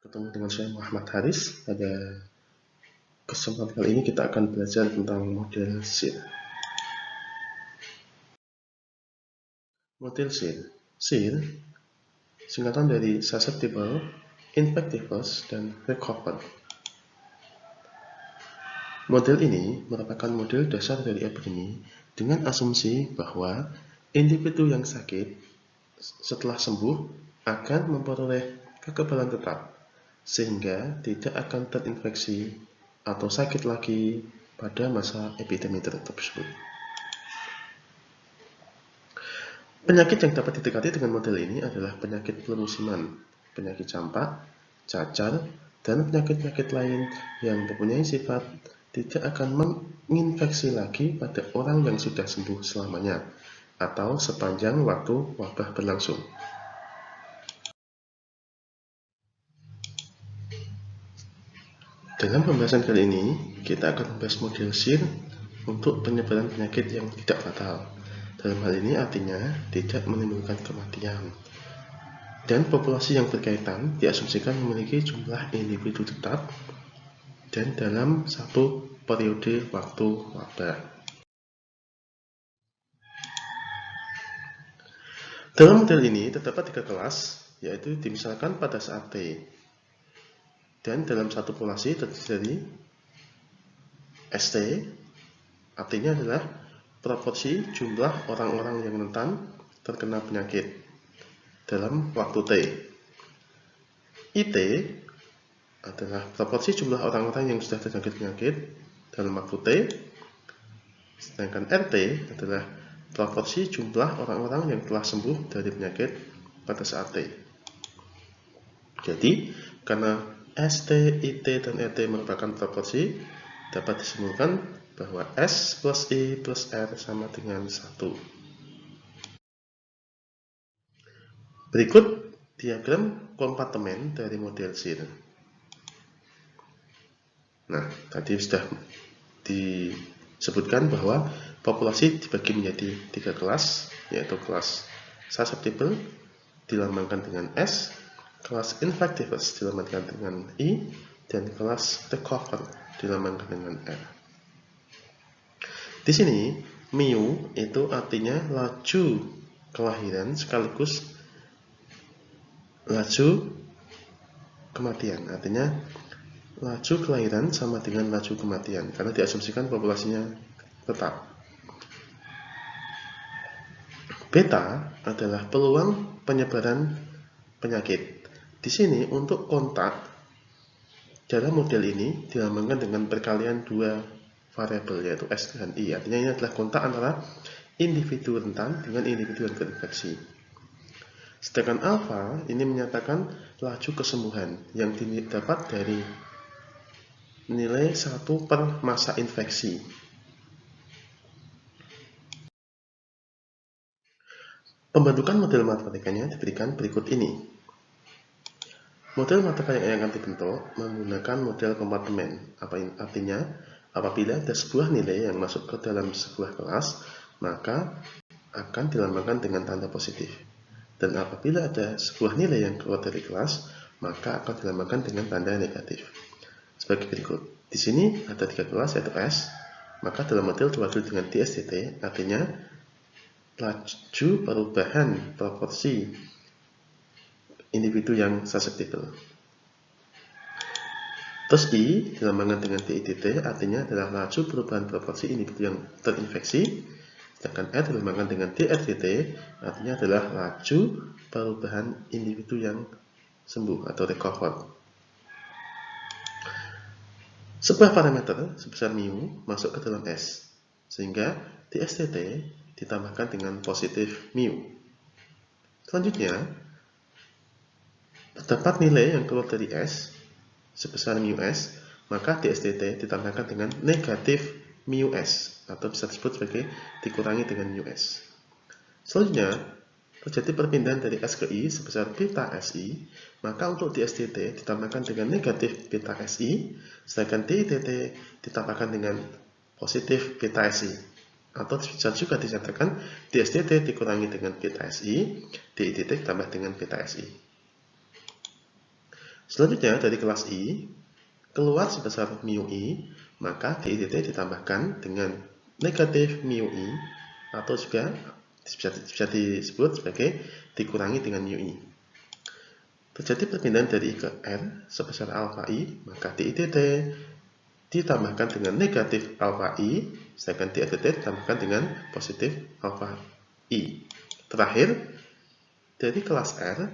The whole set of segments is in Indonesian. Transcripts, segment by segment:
Ketemu dengan saya Muhammad Haris. Pada kesempatan kali ini kita akan belajar tentang model SIR. Model SIR. SIR singkatan dari Susceptible, Infectious, dan Recover. Model ini merupakan model dasar dari epidemi dengan asumsi bahwa individu yang sakit setelah sembuh akan memperoleh kekebalan tetap, sehingga tidak akan terinfeksi atau sakit lagi pada masa epidemi tersebut. Penyakit yang dapat didekati dengan model ini adalah penyakit flu musiman, penyakit campak, cacar, dan penyakit-penyakit lain yang mempunyai sifat tidak akan menginfeksi lagi pada orang yang sudah sembuh selamanya atau sepanjang waktu wabah berlangsung. Dalam pembahasan kali ini, kita akan membahas model SIR untuk penyebaran penyakit yang tidak fatal. Dalam hal ini artinya tidak menimbulkan kematian. Dan populasi yang berkaitan diasumsikan memiliki jumlah individu tetap dan dalam satu periode waktu wabah. Dalam model ini terdapat 3 kelas, yaitu dimisalkan pada saat T. Dan dalam satu populasi terdiri dari ST, artinya adalah proporsi jumlah orang-orang yang rentan terkena penyakit dalam waktu T. IT adalah proporsi jumlah orang-orang yang sudah terjangkit penyakit dalam waktu T, sedangkan RT adalah proporsi jumlah orang-orang yang telah sembuh dari penyakit pada saat T. Jadi, karena ST, IT, dan RT merupakan proporsi, dapat disimpulkan bahwa S plus I plus R sama dengan 1. Berikut diagram kompartemen dari model SIR. Nah, tadi sudah disebutkan bahwa populasi dibagi menjadi 3 kelas, yaitu kelas susceptible dilambangkan dengan S, kelas infectious dilambangkan dengan I, dan kelas recover dilambangkan dengan R. Di sini mu itu artinya laju kelahiran sekaligus laju kematian, artinya laju kelahiran sama dengan laju kematian karena diasumsikan populasinya tetap. Beta adalah peluang penyebaran penyakit. Di sini untuk kontak dalam model ini dilambangkan dengan perkalian 2 variabel yaitu S dan I. Artinya ini adalah kontak antara individu rentan dengan individu yang terinfeksi. Sedangkan alfa ini menyatakan laju kesembuhan yang didapat dari nilai 1 per masa infeksi. Pembentukan model matematikanya diberikan berikut ini. Model matematika yang akan dibentuk menggunakan model kompartemen. Artinya, apabila ada sebuah nilai yang masuk ke dalam sebuah kelas, maka akan dilambangkan dengan tanda positif. Dan apabila ada sebuah nilai yang keluar dari kelas, maka akan dilambangkan dengan tanda negatif. Sebagai berikut. Di sini ada 3 kelas yaitu S, maka dalam model diwakili dengan DSTT, artinya laju perubahan proporsi individu yang susceptible. Terus I dilambangkan dengan DITT, artinya adalah laju perubahan proporsi individu yang terinfeksi, sedangkan R dilambangkan dengan DRTT, artinya adalah laju perubahan individu yang sembuh atau recover. Sebuah parameter sebesar mu masuk ke dalam S, sehingga DSTT ditambahkan dengan positif mu. Selanjutnya, terdapat nilai yang keluar dari S sebesar mu S, maka DSTT ditambahkan dengan negatif mu S, atau bisa disebut sebagai dikurangi dengan mu S. Selanjutnya, terjadi perpindahan dari S ke I sebesar beta SI, maka untuk DSTT ditambahkan dengan negatif beta SI, sedangkan DITT ditambahkan dengan positif beta SI. Atau bisa juga dinyatakan DSTT dikurangi dengan beta SI, DITT ditambah dengan beta SI. Selanjutnya dari kelas I keluar sebesar mu I, maka di titik ditambahkan dengan negatif mu I, atau juga bisa disebut sebagai dikurangi dengan mu I. Terjadi perpindahan dari I ke R sebesar alfa I, maka di titik ditambahkan dengan negatif alfa I, sedangkan di titik ditambahkan dengan positif alfa I. Terakhir, dari kelas R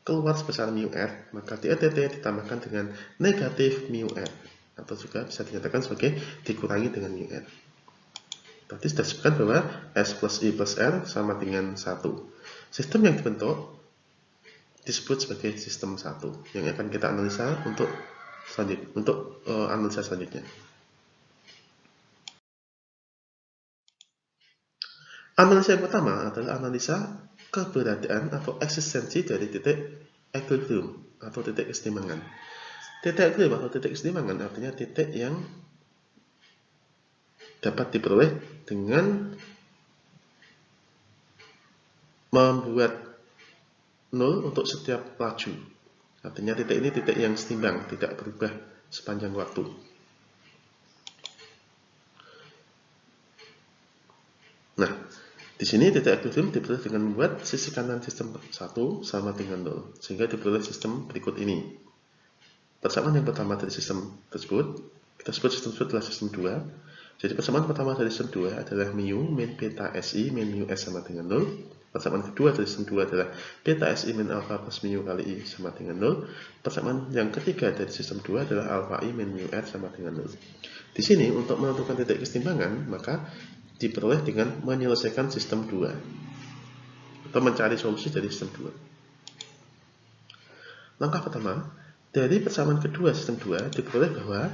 keluar sebesar mu R, maka di titik ditambahkan dengan negatif mu R, atau juga bisa dinyatakan sebagai dikurangi dengan mu R. Tadi sudah disebutkan bahwa S plus I plus R sama dengan 1. Sistem yang dibentuk disebut sebagai sistem 1, yang akan kita analisa untuk analisa selanjutnya. Analisa yang pertama adalah analisa keberadaan atau eksistensi dari titik equilibrium atau titik keseimbangan. Titik equilibrium atau titik keseimbangan artinya titik yang dapat diperoleh dengan membuat nol untuk setiap laju. Artinya titik ini titik yang seimbang, tidak berubah sepanjang waktu. Nah, di sini titik equilibrium diperoleh dengan membuat sisi kanan sistem 1 sama dengan 0, sehingga diperoleh sistem berikut ini. Persamaan yang pertama dari sistem tersebut, kita sebut sistem tersebut adalah sistem 2. Jadi persamaan pertama dari sistem 2 adalah mu min beta Si min mu S sama dengan 0. Persamaan kedua dari sistem 2 adalah beta Si min alpha plus mu kali I sama dengan 0. Persamaan yang ketiga dari sistem 2 adalah alpha I min mu R sama dengan 0. Di sini untuk menentukan titik keseimbangan, maka diperoleh dengan menyelesaikan sistem 2 atau mencari solusi dari sistem 2. Langkah pertama, dari persamaan kedua sistem 2 diperoleh bahwa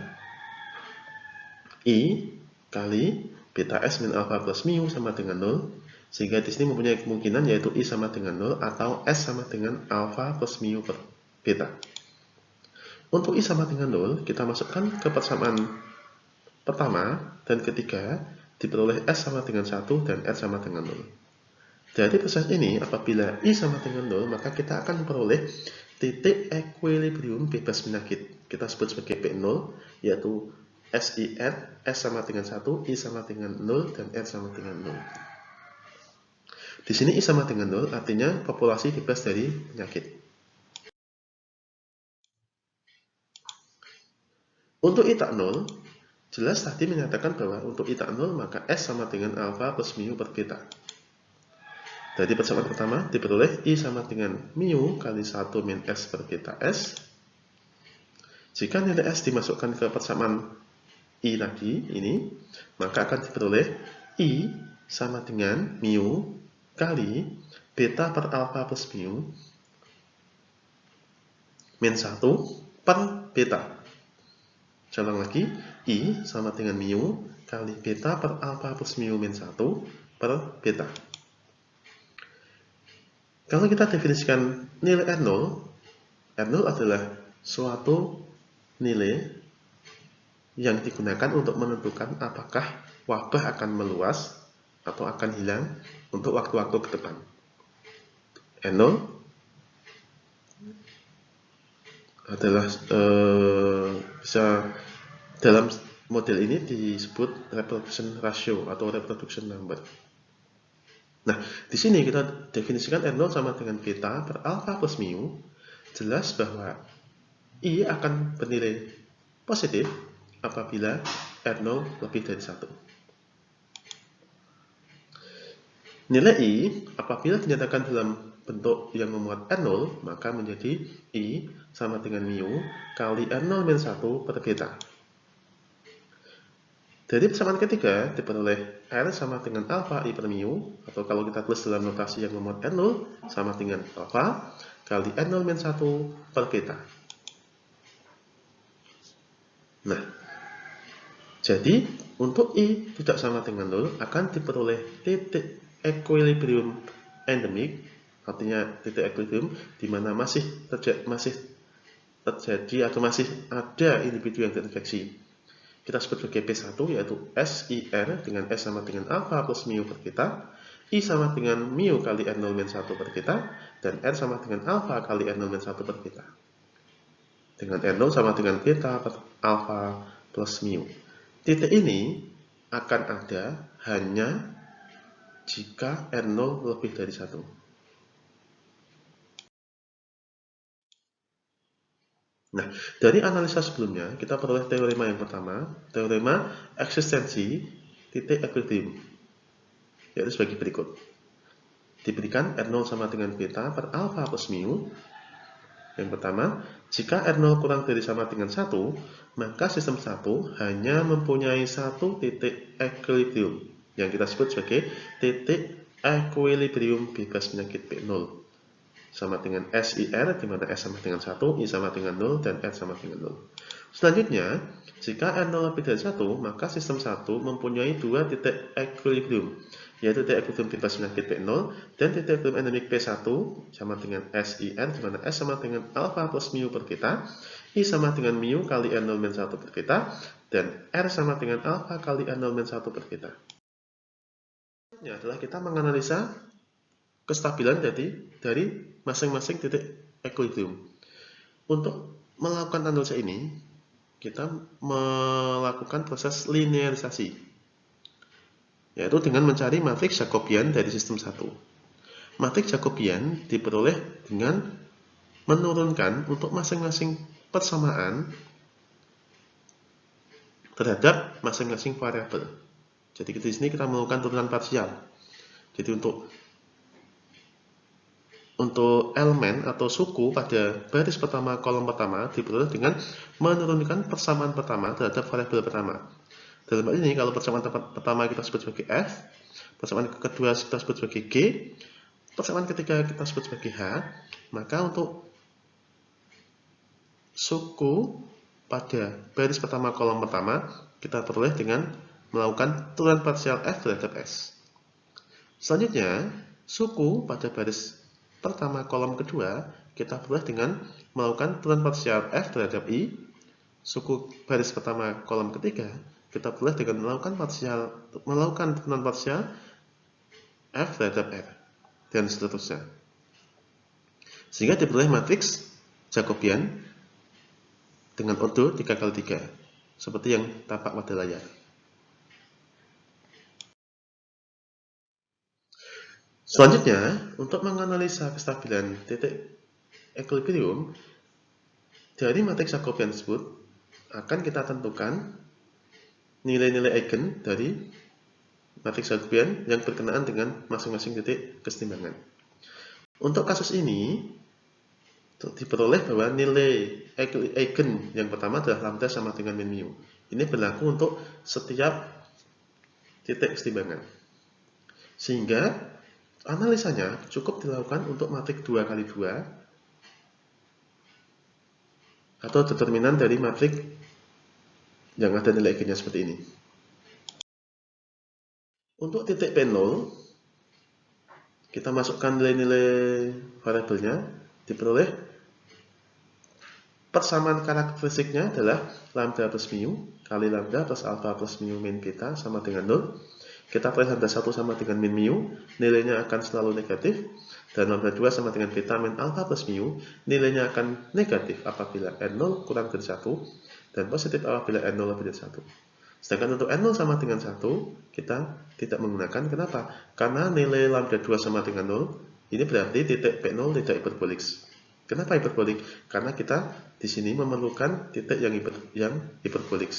I kali beta S min alpha plus mu sama dengan 0, sehingga di sini mempunyai kemungkinan yaitu I sama dengan 0 atau S sama dengan alpha plus mu per beta. Untuk I sama dengan 0, kita masukkan ke persamaan pertama dan ketiga, diperoleh S sama dengan 1 dan R sama dengan 0. Dari proses ini, apabila I sama dengan 0, maka kita akan memperoleh titik equilibrium bebas penyakit. Kita sebut sebagai P0, yaitu SIR, S sama dengan 1, I sama dengan 0, dan R sama dengan 0. Di sini I sama dengan 0, artinya populasi bebas dari penyakit. Untuk I tak 0, jelas tadi menyatakan bahwa untuk I tak 0 maka S sama dengan alpha plus mu per beta. Dari persamaan pertama diperoleh I sama dengan mu kali 1 min S per beta S. Jika nilai S dimasukkan ke persamaan I tadi ini, maka akan diperoleh I sama dengan mu kali beta per alpha plus mu min 1 per beta. Contoh lagi, I sama dengan mu kali beta per alpha plus mu min 1 per beta. Kalau kita definisikan nilai R0, R0 adalah suatu nilai yang digunakan untuk menentukan apakah wabah akan meluas atau akan hilang untuk waktu-waktu ke depan. R0 adalah bisa dalam model ini disebut reproduction ratio atau reproduction number. Nah, di sini kita definisikan R0 sama dengan beta per alpha plus mu. Jelas bahwa I akan bernilai positif apabila R0 lebih dari 1. Nilai I apabila dinyatakan dalam bentuk yang memuat R0, maka menjadi I sama dengan mu kali R0 min 1 per beta. Dari persamaan ketiga diperoleh R sama dengan alpha I per mu, atau kalau kita tulis dalam notasi yang memuat R0 sama dengan alpha kali R0 min 1 per beta. Nah, jadi untuk I tidak sama dengan 0 akan diperoleh titik equilibrium endemik, artinya titik equilibrium di mana masih terjadi atau masih ada individu yang terinfeksi. Kita sebut sebagai P1, yaitu SIR dengan S sama dengan alpha plus mu per beta, I sama dengan mu kali R0 min 1 per beta, dan R sama dengan alpha kali R0 min 1 per beta. dengan R0 sama dengan beta per alfa plus mu. Titik ini akan ada hanya jika R0 lebih dari 1. Nah, dari analisa sebelumnya, kita peroleh teorema yang pertama, teorema eksistensi titik equilibrium, yaitu sebagai berikut. Diberikan R0 sama dengan beta per alfa plus mu. Yang pertama, jika R0 kurang dari sama dengan 1, maka sistem 1 hanya mempunyai satu titik equilibrium, yang kita sebut sebagai titik equilibrium bebas penyakit P0. Sama dengan SIR, di mana S sama dengan 1, I sama dengan 0, dan R sama dengan 0. Selanjutnya, jika R0 lebih dari 1, maka sistem 1 mempunyai dua titik equilibrium, yaitu titik equilibrium bebas penyakit P0 dan titik equilibrium endemik P1 sama dengan SIR, di mana S sama dengan alpha plus mu per beta, I sama dengan mu kali R0 min 1 per beta, dan R sama dengan alpha kali R0 min 1 per beta. Selanjutnya adalah kita menganalisa kestabilan dari masing-masing titik equilibrium. Untuk melakukan analisa ini, kita melakukan proses linearisasi, yaitu dengan mencari matriks Jacobian dari sistem 1. Matriks Jacobian diperoleh dengan menurunkan untuk masing-masing persamaan terhadap masing-masing variabel. Jadi di sini kita melakukan turunan parsial. Jadi untuk elemen atau suku pada baris pertama kolom pertama diperoleh dengan menurunkan persamaan pertama terhadap variabel pertama. Dalam hal ini, kalau persamaan pertama kita sebut sebagai F, persamaan kedua kita sebut sebagai G, persamaan ketiga kita sebut sebagai H, maka untuk suku pada baris pertama kolom pertama kita peroleh dengan melakukan turunan parsial F terhadap S. Selanjutnya, suku pada baris pertama kolom kedua kita peroleh dengan melakukan turunan parsial F terhadap I. Suku baris pertama kolom ketiga kita peroleh dengan melakukan turunan parsial F terhadap R, dan seterusnya, sehingga diperoleh matriks Jacobian dengan ordo 3x3 seperti yang tampak pada layar. Selanjutnya, untuk menganalisa kestabilan titik equilibrium dari matriks Jacobian tersebut akan kita tentukan nilai-nilai eigen dari matriks Jacobian yang berkenaan dengan masing-masing titik kesetimbangan. Untuk kasus ini diperoleh bahwa nilai eigen yang pertama adalah lambda sama dengan min mu. Ini berlaku untuk setiap titik kesetimbangan. Sehingga analisanya cukup dilakukan untuk matriks 2x2 atau determinan dari matriks yang ada nilai eigennya seperti ini. Untuk titik P0, kita masukkan nilai-nilai variabelnya, diperoleh persamaan karakteristiknya adalah lambda plus mu kali lambda plus alpha plus mu min beta sama dengan 0. Kita peroleh lambda 1 sama dengan min mu, nilainya akan selalu negatif, dan lambda 2 sama dengan beta min alpha plus mu, nilainya akan negatif apabila N0 kurang dari 1, dan positif apabila N0 lebih dari 1. Sedangkan untuk N0 sama dengan 1, kita tidak menggunakan. Kenapa? Karena nilai lambda 2 sama dengan 0, ini berarti titik P0 tidak hiperbolik. Kenapa hiperbolik? Karena kita di sini memerlukan titik yang hiperbolik.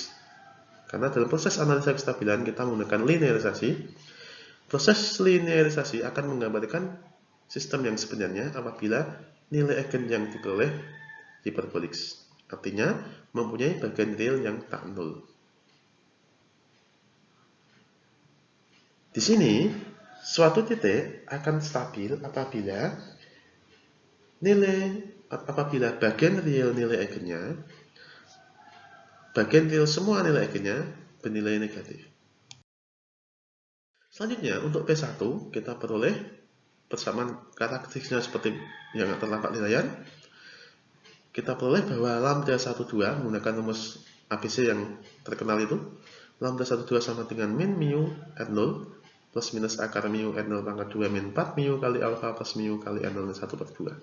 Karena dalam proses analisa kestabilan kita menggunakan linearisasi. Proses linearisasi akan menggambarkan sistem yang sebenarnya apabila nilai eigen yang diperoleh hiperbolik. Artinya mempunyai bagian real yang tak nol. Di sini, suatu titik akan stabil apabila bagian real nilai eigennya, bagian real semua nilai eigennya bernilai negatif. Selanjutnya, untuk P1 kita peroleh persamaan karakteristiknya seperti yang tertampak di layar. Kita peroleh bahwa lambda 12 menggunakan rumus ABC yang terkenal itu, lambda 12 sama dengan min mu R0 plus minus akar mu R0 pangkat 2 min 4 mu kali alpha plus mu kali R0 1/2.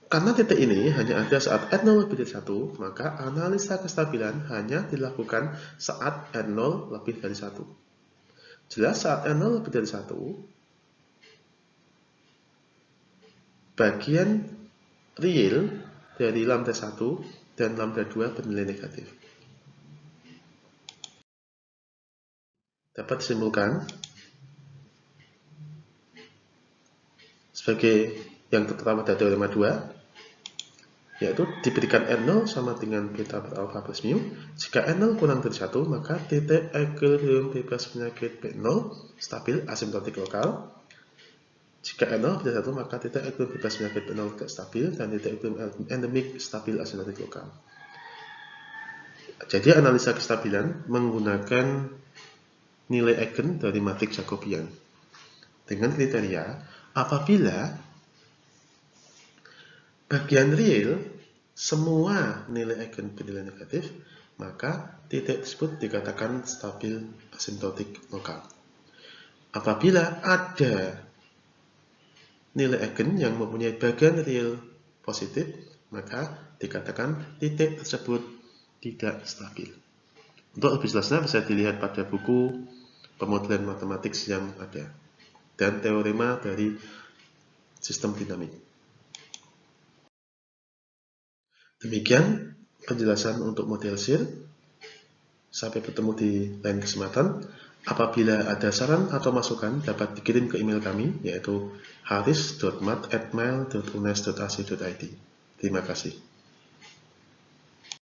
Karena titik ini hanya ada saat N0 lebih dari 1, maka analisa kestabilan hanya dilakukan saat N0 lebih dari 1. Jelas saat N0 lebih dari 1, bagian real dari lambda 1 dan lambda 2 bernilai negatif. Dapat disimpulkan sebagai yang tertera pada teorema 2, yaitu diberikan N0 sama dengan beta per alpha plus mu. Jika N0 kurang dari 1, maka titik equilibrium bebas penyakit B0 stabil asimptotik lokal. Jika N0 lebih dari 1, maka titik equilibrium bebas penyakit B0 tidak stabil, dan titik equilibrium endemik stabil asimptotik lokal. Jadi analisa kestabilan menggunakan nilai eigen dari matriks Jacobian dengan kriteria apabila bagian real semua nilai eigen bernilai negatif, maka titik tersebut dikatakan stabil asimptotik lokal. Apabila ada nilai eigen yang mempunyai bagian real positif, maka dikatakan titik tersebut tidak stabil. Untuk lebih jelasnya bisa dilihat pada buku pemodelan matematik yang ada dan teorema dari sistem dinamik. Demikian penjelasan untuk model SIR. Sampai bertemu di lain kesempatan. Apabila ada saran atau masukan dapat dikirim ke email kami, yaitu haris.mat@mail.unes.ac.id. Terima kasih.